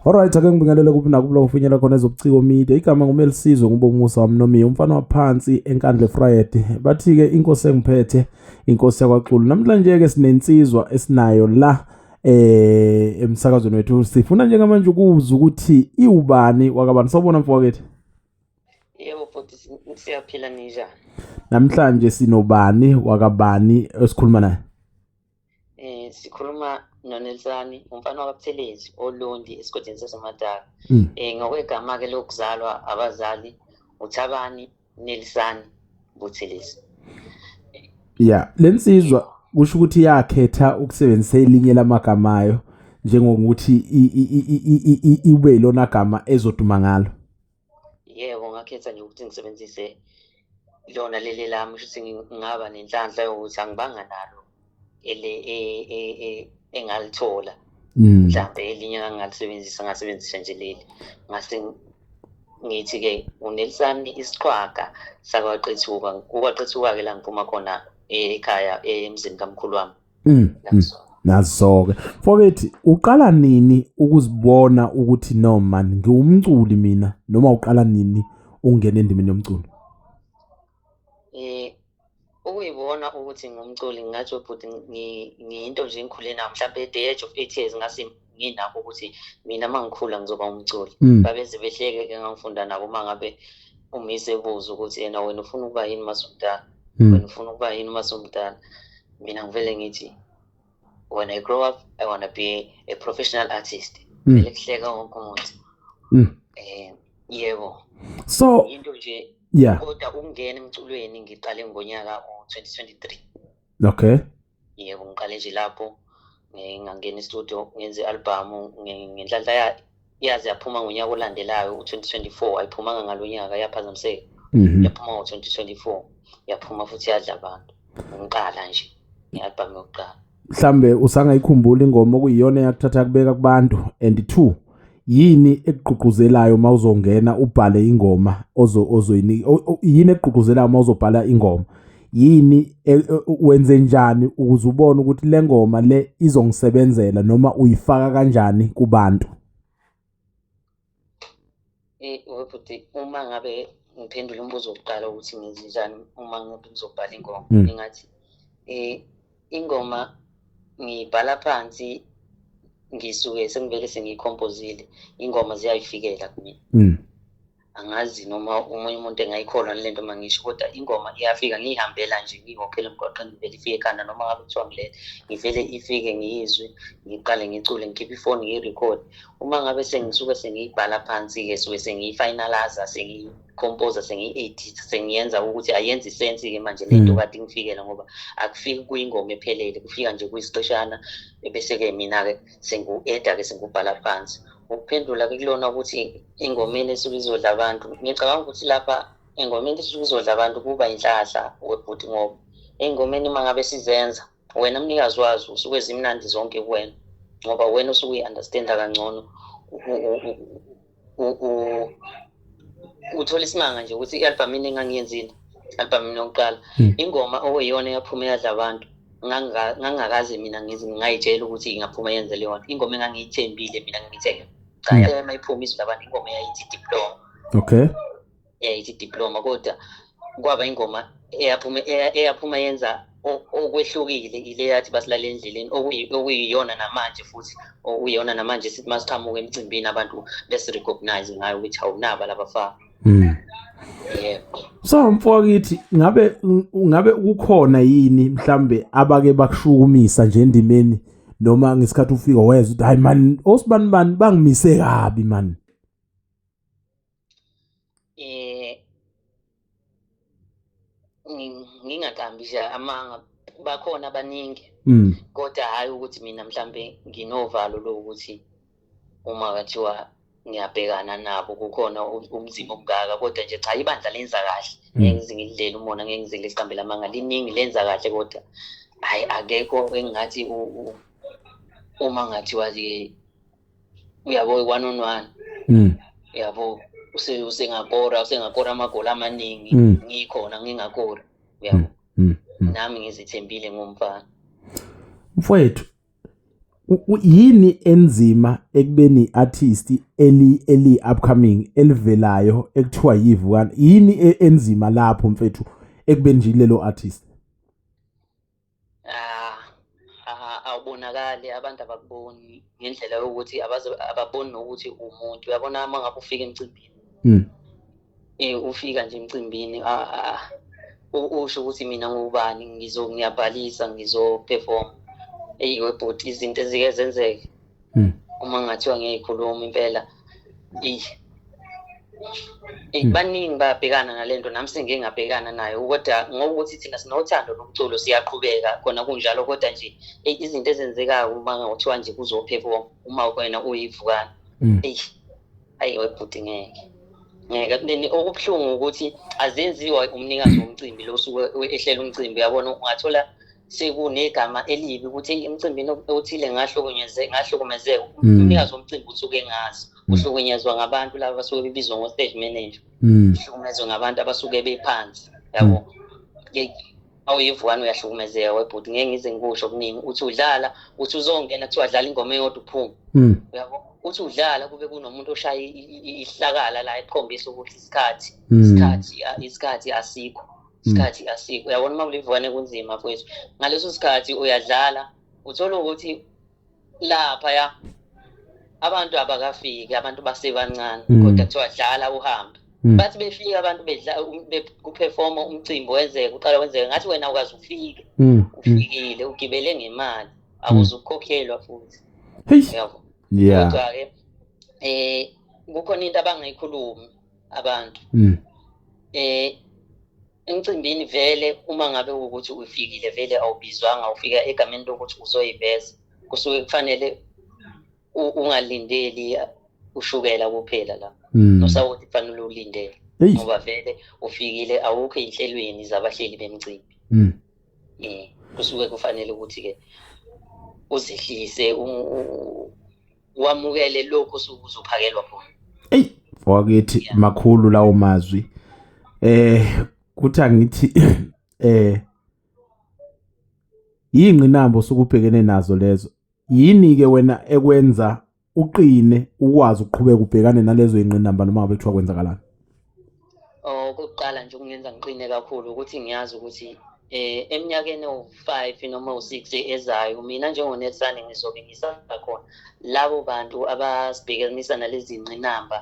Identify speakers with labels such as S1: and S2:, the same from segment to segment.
S1: Alright, ake ngibingelele kubina kubula ufinyela khona ezobuciko media. Igama nguMelisizwe nguBongusa Mnomia, umfana waphansi enkandle Friday. Bathi-ke inkosi engiphethe, inkosi yakwaXulu. Namhlanje ke sinensizwa esinayo la emsakazweni wethu. Sifuna njengamanje ukuzwa ukuthi iwubani wakabani. Sawubona mfowethu.
S2: Yebo futhi siyaphila ninjani?
S1: Namhlanje sinobani wakabani esikhuluma naye?
S2: Sikhuluma noNelisani, umfana wakwaButhelezi oLondi esigodini saseMataka. Ngokwegama ke lokuzalwa abazali uThabani Nelisani Buthelezi.
S1: Yeah, lensizwa kusho ukuthi yakhetha ukusebenzisa elinye lamagama ayo njengokuthi ibe ilona gama ezoduma ngalo.
S2: Yebo, ngakhetha nje ukuthi ngisebenzise lona leli lami, ukuthi ngingaba nenhlanhla yokuthi angibanga nalo engalithola. Mhlawumbe elinye ngingalisebenzisa, ngasebenzisa nje leli. Ngase ngithi ke uNelisani isiqhwaga sakwaQethuka. KwaQethuka ke la ngiphuma khona ekhaya emzini kamkhulu wami.
S1: Nazo-ke mfowethu, uqala nini ukuzibona ukuthi no man ngiwumculi mina, noma uqala nini ungena endimeni yomculo?
S2: Ukuyibona ukuthi ngumculi ngathi futhi ngiyinto nje engikhule nayo, mhlawumbe at the age of 8 years ngase nginakho ukuthi mina mangikhula ngizoba umculi. Babeze behleke ke ngangifunda nabo mangabe umise ebuza ukuthi yena wena ufuna ukuba yini masumdala, wena ufuna ukuba yini masumdala. Mina ngivele ngithi when I grow up I want to be a professional artist. Vele kuhleka wonke umuntu. Yebo.
S1: So
S2: into nje kodwa ukungena emculweni ngiqale ngonyaka u2023.
S1: Okay.
S2: Yebo, ngiqale nje lapho ngingangena e-studio ngenze i-album ngenhlanhla yazi yaphuma ngonyaka olandelayo u2024. Ayiphumanga ngalonyaka, yaphazamiseka. Yaphuma ngo2024, yaphuma futhi yadla abantu. Ngiqala nje nge-album yokuqala.
S1: Mhlambe usangayikhumbula ingoma okuyiyona yakuthatha kubeka kubantu, and 2 yini ekugqugquzelayo mawuzongena ubhale ingoma ozoyini? Yini ekugqugquzelayo mawuzobhala ingoma? Yini wenze njani ukuze ubone ukuthi le ngoma le izongisebenzela, noma uyifaka kanjani kubantu?
S2: Futhi uma ngabe ngiphendula umbuzo wokuqala ukuthi ngenze njani uma ngabe ngizobhala ingoma, ngingathi ingoma ngibhala phansi, ngisuke sengivele sengiyicompose-ile, ingoma ziyayifikela kumina. Angazi noma umunye umuntu engayikholwa lento mangisho, kodwa ingoma iyafika ngihambela nje ngihokhela emgwaqeni vele ifike ekhanda, noma ngabe kuthiwa ngilele ngivele ifike ngiyizwe, ngiqale ngicule, ngikhiphe ifoni ngiyirecord. Uma ngabe sengisuke sengiyibhala phansi-ke suke sengiyifinalize, sengiyicompose, sengiyi-edit, sengiyenza ukuthi ayenze isense-ke manje lento kade ngifikela, ngoba akufiki kuyingoma ephelele, kufika nje kuyisiqeshana bese-ke mina-ke sengu-eda-ke sengubhala phansi. Ukuphendula-ke kulona ukuthi engomeni esuke izodla abantu, ngicabanga ukuthi lapha engomeni esuke izodla abantu kuba inhlahla webhuti, ngoba engomeni uma ngabe sizenza wena mnikazi wazo usuke zimnandi zonke kuwena, ngoba wena usuke uyi-understanda kangcono. Uthola isimanga nje ukuthi i-albumini engangiyenzile, i-albumini yokuqala, ingoma okuyiyona yaphuma yadla abantu, ngangakaze mina ngingayitshela ukuthi ingaphuma yenze leyo. Ingoma engangiyithembile mina ngithenge cha mayiphuma izwe labantu, ingoma eyayithi Diploma.
S1: Okay.
S2: Eyayithi Diploma, kodwa kwaba ingoma eyaphuma yenza okwehlukile, ile yathi basilale endleleni, okuyiyona namanje futhi okuyiyona namanje sithi masiqhamuka emcimbini abantu besi-recognize ngayo ukuthi awunaba labafana. Yebo.
S1: So mfowethu, ngabe kukhona yini mhlambe abake bakushukumisa nje endimeni, noma ngesikhathi ufika wezwe ukuthi hayi man osibani bangimise kabi man?
S2: Ngingaqambisha amanga, bakhona abaningi, kodwa hayi ukuthi mina mhlambe nginovalo lokuthi uma kathiwa ngiyabhekana nabo kukhona umzimba omngaka, kodwa nje cha, ibandla lenza kahle. Ngeke ngize ngilidlela umona, ngeke ngize ngiliqambela amanga, liningi lenza kahle, kodwa hayi akekho engathi uma ngathiwa uyabo 1 on 1, yabo usengakora amagoli amaningi, ngikhona ngingakora, yabo. Nami ngizithembile ngomfana.
S1: Mfowethu, yini enzima ekubeni artist eli upcoming elivelayo ekuthiwa yivukana yini enzima lapho mfethu ekubeni nje lelo artist
S2: awubonakali abantu abakuboni ngendlela yokuthi ababoni nokuthi umuntu uyabona uma ngabe ufika emcimbini ufika nje emcimbini usho ukuthi mina ngubani ngiyabhalisa ngizoperform webhoti izinto ezike zenzeke uma ngathiwa ngiyikhuluma impela baningi bayabhekana nalento nami sengingabhekana nayo kodwa ngokuthi thina sinothando lomculo siyaqhubeka khona kunjalo kodwa nje izinto ezenzekayo uma ngathiwa nje kuzoperform uma wena uyivukana hayi webhoti ngeke okubuhlungu ukuthi azenziwa umnikazi womcimbi lo suke ehlela umcimbi uyabona ungathola sekunegama elibi ukuthi emcimbini othile ngahlukumezeka umnikazi womcimbi usuke engazi uhlukunyezwa ngabantu laba basuke bebizwa ngo-stage manager uhlukumezwa ngabantu abasuke bephansi yabo awuyivukana uyahlukumezeka webhuti ngeke ngize ngikusho okuningi uthi udlala uthi uzongena kuthiwa dlala ingoma eyodwa uphume yabo uthi udlala kube kunomuntu oshaya ihlakala la ekhombisa ukuthi isikhathi asikho uyabona uma kulivukane kunzima mfowethu ngaleso sikhathi uyadlala uthola ukuthi lapha abantu abakafiki abantu basebancane kodwa kuthiwa dlala uhambe bathi befika abantu kuperforma umcimbi wenzeka uqala wenzeka ngathi wena ukazi ufike ufikile ugibele ngemali akuzukhokhelwa futhi yabo kodwa-ke kukhona into abangayikhulumi abantu emcimbini vele uma ngabe ukuthi ufikile vele awubizwanga ufika egameni lokuthi uzoyiveza kusuke kufanele ungalindeli ushukela kuphela la nosawuthi kufanele ulindele ngoba vele ufikile awukho enhlelweni zabahleli bemcimbi kusuke kufanele ukuthi-ke uzehlise wamukele lokho uzophakelwa khona
S1: wakithi makhulu lawo mazwi kuthi angithi yingqinambo sokubhekene nazo lezo yini ke wena ekwenza uqine ukwazi ukuqhubeka ubhekane nalezo ingqinamba noma ngabe kuthiwa kwenzakalani
S2: okokuqala nje kungenza ngiqine kakhulu ukuthi ngiyazi ukuthi eminyakeni o5 noma u6 ezayo mina njengoNelsani ngizobe ngisakhona labo bantu abasibhekanisa nalezi ingqinamba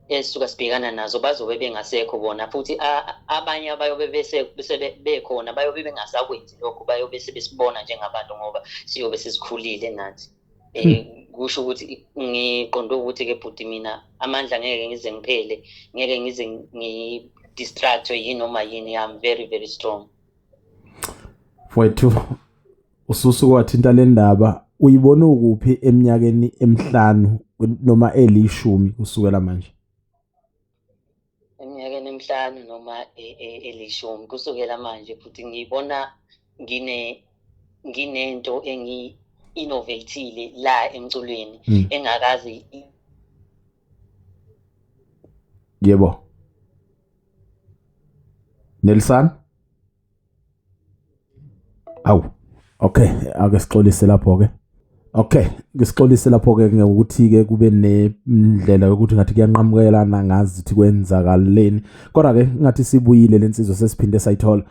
S2: esuka sibhekana nazo bazobe bengasekho bona futhi abanye abayobe bekhona bayobe bengasakwenzi lokho bayobe sebesibona njengabantu ngoba siyobe sesikhulile nathi kusho ukuthi ngiqonde ukuthi-ke bhuti mina amandla ngeke ngize ngiphele ngeke ngize ngi-distractwe yinoma yini I'm very very strong
S1: mfowethu ususuke wathinta le ndaba uyibona ukuphi eminyakeni emi5 noma eli10 kusukela manje
S2: eminyakeni emi5 noma eli10 kusukela manje futhi ngibona nginento innovative la emculweni engakazi
S1: yebo Nelson okay ake sixolise lapho ke ngisixolise lapho ke ngokuthi ke kube nendlela yokuthi ngathi kuyanqamukelana ngazi ukuthi kwenzakaleni kodwa ke ngathi sibuyile lensizwe sesiphinde sayithola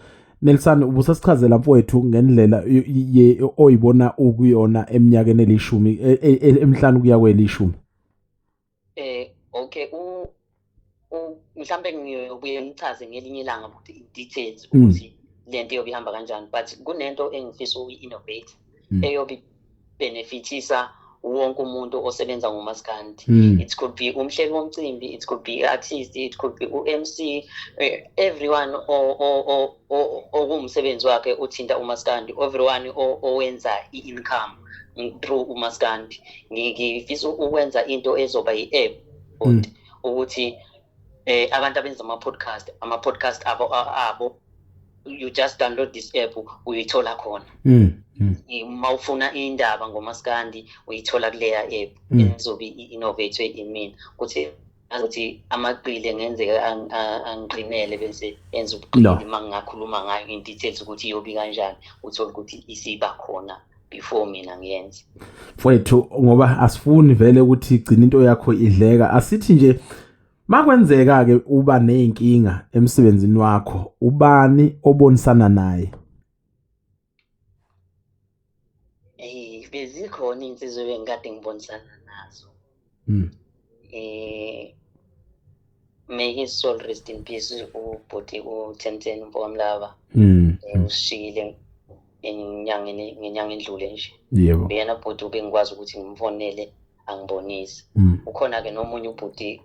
S1: Nelson ubusasichazela mfowethu ngendlela oyibona ukuyona eminyakeni eli10 emi5 kuya kweli10
S2: okay mhlambe ngiyobuye ngichaze ngelinye ilanga ukuthi details ukuthi lento yobihamba kanjani but kunento engifisa uyi-innovate eyobi benefitisa wonke umuntu osebenza ngomaskandi it could be umhleli womcimbi it could be artist it could be uMC everyone okumsebenzi wakhe uthinta umaskandi everyone owenza i-income through umaskandi ngifisa ukwenza into ezoba yi-app ukuthi abantu abenza ama-podcast abo you just download this app uyithola khona uma ufuna indaba ngomaskandi uyithola kuleya app ezobe innovative imina ukuthi amaqile ngenzeka angiqinele bese enza ubuqili mangakhuluma ngayo in details ukuthi iyobi kanjani uthola ukuthi isiba khona before mina ngiyenze.
S1: Mfowethu, ngoba asifuni vele ukuthi igcine into yakho idleka, asithi nje makwenzeka ke uba nezinkinga emsebenzini wakho, ubani obonisana naye?
S2: Bezikhona insizwe bengikade ngibonisana nazo. May his soul rest in peace, ubhuti u1010 Mfowamlaba. Usishiyile ngenyanga endlule nje.
S1: Yebo.
S2: Beyena bhuti ubengikwazi ukuthi ngimfonele angibonise. Ukhona ke nomunye ubhuti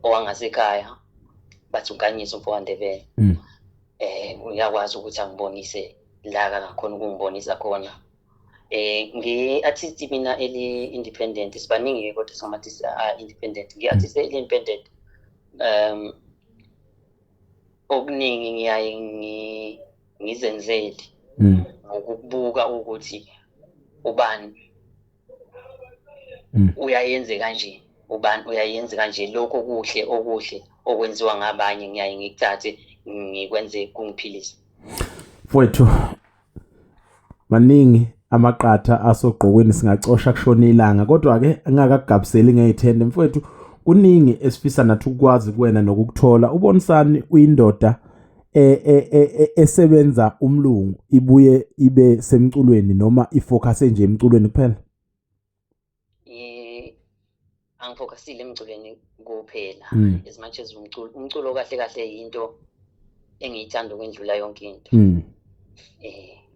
S2: owangasekhaya bathi unkanyisa uMfowandebele. Uyakwazi ukuthi angibonise la ngakhona ukungibonisa khona. Ngi-artist mina eli-independent sibaningi kodwa singathi independent. Ngi-artist eli-independent okuningi ngiyaye ngizenzele ngokubuka ukuthi ubani uyayenze kanje, ubani uyayenza kanje, lokho okuhle okwenziwa ngabanye ngiyaye ngikuthathe ngikwenze kungiphilise.
S1: Mfowethu, maningi amaqatha asogqokweni singacosha kushona ilanga, kodwa ke angakagabiseli ngeyithende. Mfowethu, kuningi esifisa nathi ukwazi kuwena nokukuthola. Ubonisani uyindoda esebenza umlungu ibuye ibe semculweni noma ifocus nje emculweni kuphela?
S2: Angifocusile emculweni kuphela. As much as umculo kahle into engiyithanda ukwendlula yonke into.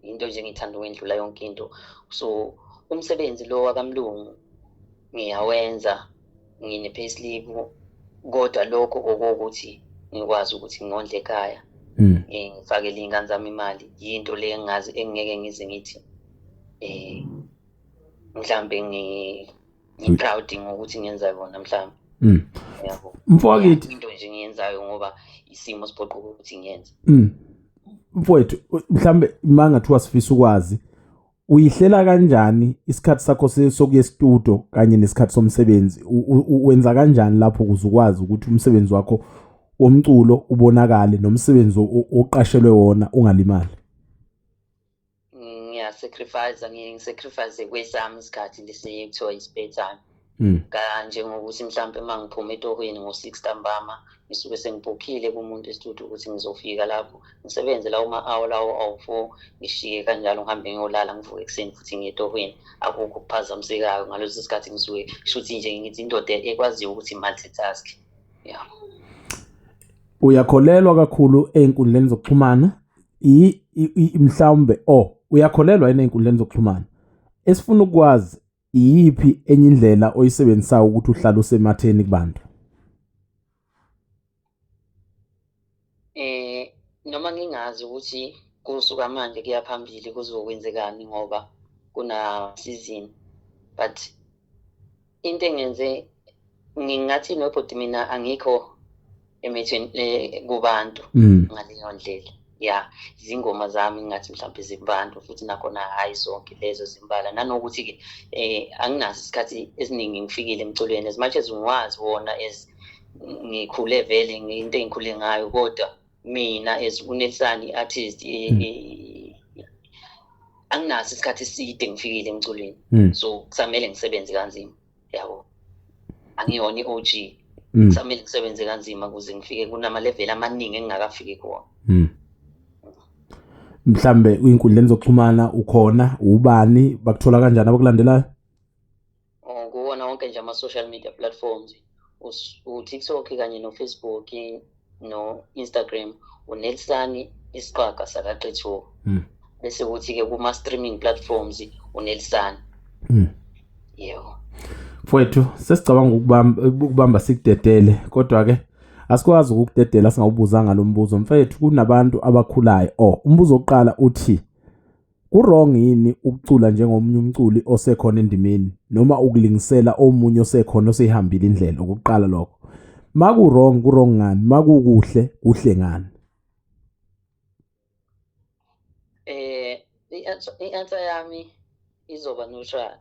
S2: Into nje engiyithanda ukwendlula yonke into. So umsebenzi lo wakamlungu ngiyawenza, ngine payslip, kodwa lokho okokuthi ngikwazi ukuthi ngondle ekhaya, ngifakele ingane zami imali, yinto le engazi engeke ngize ngithi mhlambe ngi-proud ngokuthi ngiyenza yona mhlambe. Yabo.
S1: Mfowethu,
S2: into nje ngiyenzayo ngoba isimo siphoqa ukuthi ngiyenze.
S1: Mfowethu, mhlambe mangathiwa sifisa ukwazi uyihlela kanjani isikhathi sakho sokuye studio kanye nesikhathi somsebenzi? Wenza kanjani lapho ukuze ukwazi ukuthi umsebenzi wakho womculo ubonakale nomsebenzi oqashelwe wona ungalimali?
S2: Ngisacrifice kwesami isikhathi lesikuthiwa i-spare time. Kanje ngokuthi mhlambe mangiphuma etohweni ngo-6 ntambama ngisuke sengibhukhile kumuntu estudio ukuthi ngizofika lapho ngisebenze lawo ma-hour lawo awu4, ngishiye kanjalo ngihambe ngiyolala ngivuke ekseni futhi ngiyetohweni. Akukho kuphazamisekayo ngaleso sikhathi ngisuke shuthi nje ngithi indoda ekwaziyo ukuthi multitask. Yeah.
S1: Uyakholelwa kakhulu einkundleni zokuxhumana? Mhlawumbe uyakholelwa einkundleni zokuxhumana? Esifuna ukwazi iyiphi enye indlela oyisebenzisayo ukuthi uhlale usematheni kubantu?
S2: Noma ngingazi ukuthi kusuka manje kuya phambili kuzokwenzekani ngoba kuna season, but into engenze ngingathi nobhuti mina angikho emethweni kubantu ngaleyo ndlela. Yeah, izingoma zami ngathi mhlawumbe zibantu futhi nakhona hayi zonke lezo zimbala, nanokuthi ke anginaso isikhathi esiningi ngifikile emculweni, as much as ngiwazi wona as ngikhule vele into engikhule ngayo, kodwa mina as uNelsani artist anginaso isikhathi eside ngifikile emculweni. So kusamele ngisebenze kanzima, yabo, angiyona i-OG. Kusamele ngisebenze kanzima ukuze ngifike kunama level amaningi engingakafiki kuwona.
S1: Mhlambe uyinkundleni zokuxhumana ukhona, ubani, bakuthola kanjani abakulandelayo?
S2: Kuwona wonke nje ama-social media platforms, u-TikTok kanye no-Facebook no-Instagram, uNelsani Isiqaga Sakaqetho. Bese kuthi-ke kuma-streaming platforms uNelsani. Yebo.
S1: Mfowethu, sesicabanga ukubamba sikudedele, kodwa-ke asikwazi ukukudedela singawubuzanga lo mbuzo. Mfethu, kunabantu abakhulayo. Umbuzo oqala uthi ku-wrong yini ukucula njengomunye umculi osekhona endimeni noma ukulingisela omunye osekhona osehambile indlela? Ukuqala lokho, maku-wrong ku-wrong ngani, makukuhle kuhle ngani?
S2: I-answer yami izoba neutral.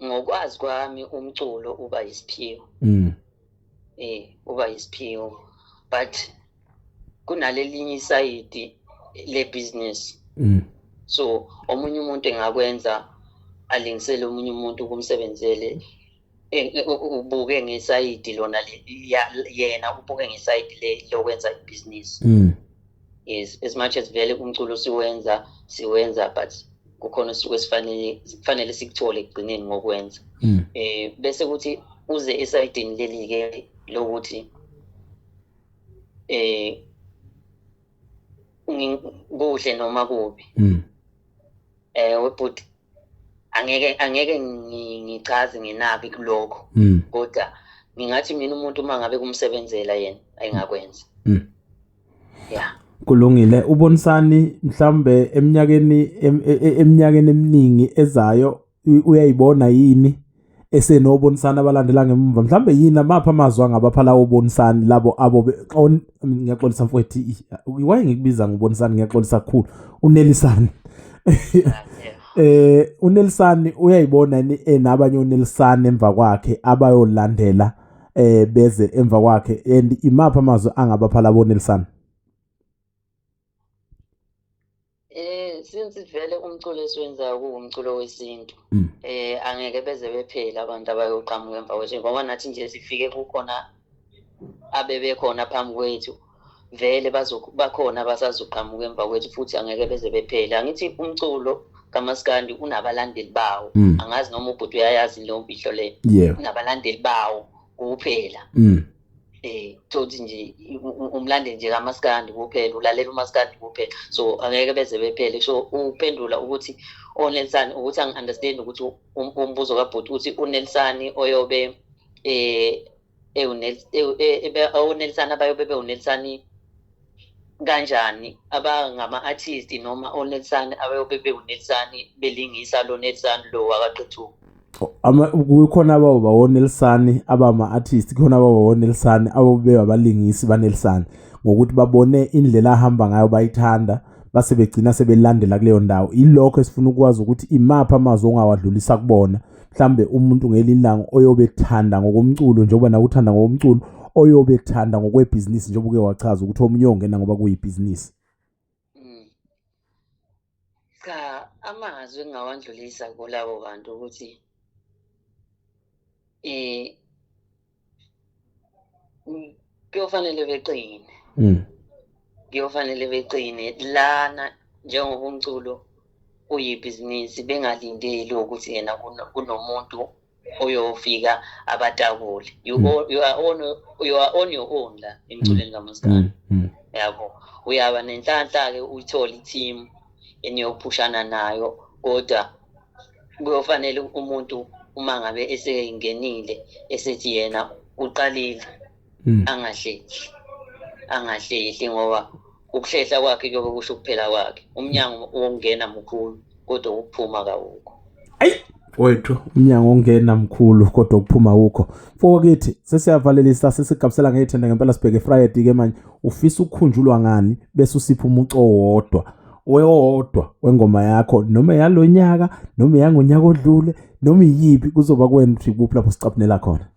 S2: Ngokwazi kwami umculo uba isiphiwo. Uba isiphiwo, but kunalelinye isayidi le business So omunye umuntu engakwenza alingisele omunye umuntu ukumsebenzele ubuke ngesayidi lona yena ubuke ngesayidi lokwenza ibhizinisi. Yes, as much as vele umculo siwenza but kukhona suke kufanele sikuthole ekugcineni ngokwenza. Bese kuthi uze esayidini leli-ke lokuthi kuhle noma kubi. But angeke ngichaze ngenabi kulokho. Kodwa ngingathi mina umuntu uma ngabe kumsebenzela yena ayingakwenza. Yeah.
S1: Kulungile. Ubonisani mhlambe eminyakeni eminingi ezayo uyayibona yini esenobonisana abalandela ngemva? Mhlambe yini amapha amazwi angabaphala ubonisani labo abo ngiyaxolisa mfowethu why ngikubiza ngobonisani ngiyaxolisa kakhulu uNelisani. uNelisani uyayibona nabanye uNelisani emva kwakhe abayolandela beze emva kwakhe, and imapha amazwi angabaphala boNelisani?
S2: Since vele umculo esiwenzayo kuwumculo wesintu, angeke beze bephela abantu abayoqhamuka emva kwethu, ngoba nathi nje sifike kukhona abebekhona phambi kwethu, vele bakhona basazoqhamuka emva kwethu, futhi angeke beze bephela. Angithi umculo kaMaskandi unabalandeli bawo. Angazi noma ubhuti uyayazi leyo mpihlo leyo. Unabalandeli bawo kuphela. Thothi nje umlandeli nje kaMaskandi kuphela, ulalela uMaskandi kuphela. So angeke beze bephele. So uphendula ukuthi uNelisani, ukuthi angi-understand ukuthi umbuzo kabhuti uthi uNelisani oyobe uNelisani abayobe uNelisani kanjani, abangama-artist noma uNelisani abayobe uNelisani belingisa lo Nelisani lo wakaqethuka.
S1: Kukhona ababa woNelisani abama-artist, khona ababa woNelisani ababe abalingisi baNelisani, ngokuthi babone indlela ahamba ngayo bayithanda base begcina sebelandela kuleyo ndawo. Ilokho esifuna ukwazi ukuthi imapha amazwi ongawadlulisa kubona, mhlambe umuntu ngelilanga oyobethanda ngokomculo njengoba na uthanda ngokomculo, oyobethanda ngokwebhizinisi njengoba uke wachaza ukuthi omunye ongena ngoba kuyibhizinisi.
S2: Cha, amazwi engawadlulisa kulabo bantu ukuthi kuyofanele beqine. Kuyofanele beqine lana njengoba umculo uyibhizinisi, bengalindeli ukuthi yena kunomuntu oyofika abatakule. You are on your own la emculweni kaMaskandi. Yabo, uyaba nenhlanhla-ke uyithola i-team eniyophushana nayo, kodwa kuyofanele umuntu uma ngabe esengenile esethi yena uqalile angahlehli, ngoba ukuhlehla kwakhe kuyobe kusho ukuphela kwakhe. Umnyango wokungena mkhulu kodwa ukuphuma kawukho.
S1: Wethu umnyango ongena mkhulu kodwa ukuphuma ukho. Mfowethu sesiyavalelisa, sesigabisela ngethenda ngempela sibheke Friday ke manje. Ufisa ukukhunjulwa ngani bese usipha umuco owodwa wengoma yakho, noma yalonyaka noma yangonyaka odlule noma yipi, kuzoba kwena ukuthi kuphi lapho sicaphunela khona?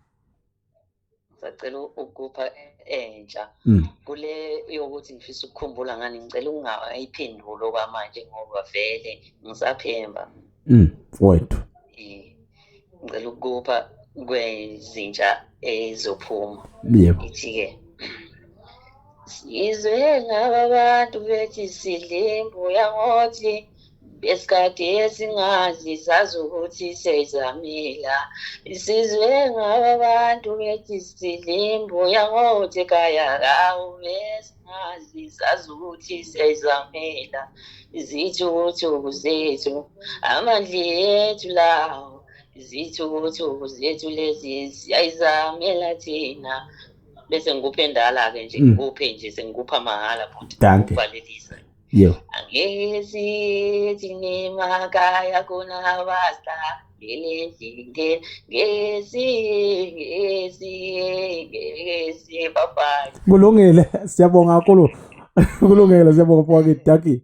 S2: Sacela ukupha entsha kule yokuthi ngifisa ukukhumbula ngani, ngicela ungayiphendulo kwamanje ngoba vele ngisaphemba.
S1: Wethu
S2: ngicela ukupha kwezintsha ezophuma. Ithi-ke sizwe ngaba bantu bethi sidlimbu yangothi besikade esingazi sazi ukuthi sezamila. Sizwe ngaba bantu bethi sidlimbu yangothi ekhaya kawo besingazi sazi ukuthi sezamila. Izithukuthuku zethu amandla ethu lawo, izithukuthuku zethu lezi siyayizamela thina. Bese ngikuphendala-ke nje, ngikuphe nje sengikupha mahhala futhi ukuvalelisa. Angeke sithi nemakhaya khona abasta lelendlini ngesi bye.
S1: Kulungile, siyabonga kakhulu. Kulungile, siyabonga mfowethu Daki.